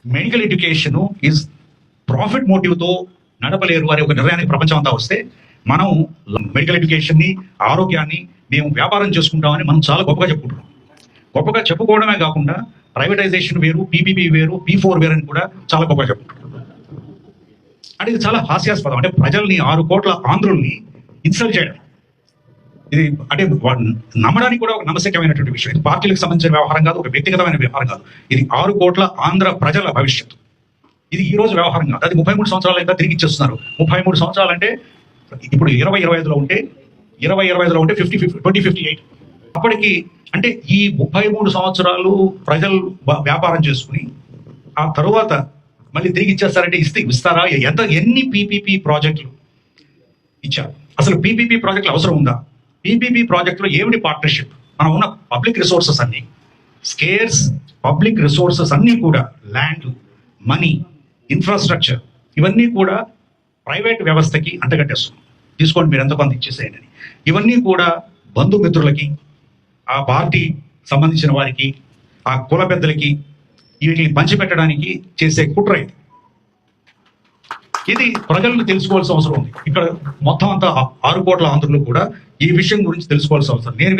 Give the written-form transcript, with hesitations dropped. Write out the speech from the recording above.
Medical education is profit మోటివ్తో నడపలేరు అనే ఒక నిర్ణయానికి ప్రపంచం అంతా వస్తే మనం మెడికల్ ఎడ్యుకేషన్ని ఆరోగ్యాన్ని మేము వ్యాపారం చేసుకుంటామని మనం చాలా గొప్పగా చెప్పుకుంటున్నాం. గొప్పగా చెప్పుకోవడమే కాకుండా ప్రైవేటైజేషన్ వేరు, పీపీపీ వేరు, P4 వేరు అని కూడా చాలా గొప్పగా చెప్పుకుంటున్నాం. అంటే ఇది చాలా హాస్యాస్పదం. అంటే ప్రజల్ని 6 కోట్ల ఆంధ్రుల్ని ఇన్సల్ట్ చేయడం, ఇది అంటే నమ్మడానికి కూడా ఒక నమ్మశక్యమైనటువంటి విషయం. ఇది పార్టీలకు సంబంధించిన వ్యవహారం కాదు, ఒక వ్యక్తిగతమైన వ్యవహారం కాదు. ఇది 6 కోట్ల ఆంధ్ర ప్రజల భవిష్యత్తు. ఇది ఈ రోజు వ్యవహారం కాదు. అది 33 సంవత్సరాలు ఇంకా తిరిగి ఇచ్చేస్తున్నారు. 33 సంవత్సరాలు అంటే ఇప్పుడు 2025లో ఉంటే 2058 అప్పటికి అంటే ఈ 33 సంవత్సరాలు ప్రజలు వ్యాపారం చేసుకుని ఆ తరువాత మళ్ళీ తిరిగి ఇచ్చేస్తారంటే ఇస్తారా? ఎన్ని పీపీపీ ప్రాజెక్టులు ఇచ్చారు? అసలు పీపీపీ ప్రాజెక్టులు అవసరం ఉందా? పీపీపీ ప్రాజెక్టులో ఏమిటి పార్ట్నర్షిప్? మనం ఉన్న పబ్లిక్ రిసోర్సెస్ అన్ని, స్కేర్స్ పబ్లిక్ రిసోర్సెస్ అన్నీ కూడా, ల్యాండ్, మనీ, ఇన్ఫ్రాస్ట్రక్చర్, ఇవన్నీ కూడా ప్రైవేట్ వ్యవస్థకి అంటగట్టేస్తున్నాం. తీసుకోండి, మీరు ఎంత కొంత ఇచ్చేసేయండి. ఇవన్నీ కూడా బంధుమిత్రులకి, ఆ పార్టీ సంబంధించిన వారికి, ఆ కుల పెద్దలకి వీటిని పంచిపెట్టడానికి చేసే కుట్ర ఇది. ఇది ప్రజలను తెలుసుకోవాల్సిన అవసరం ఉంది. ఇక్కడ మొత్తం అంతా 6 కోట్ల ఆంధ్రులు కూడా ఈ విషయం గురించి తెలుసుకోవాల్సిన అవసరం. నేను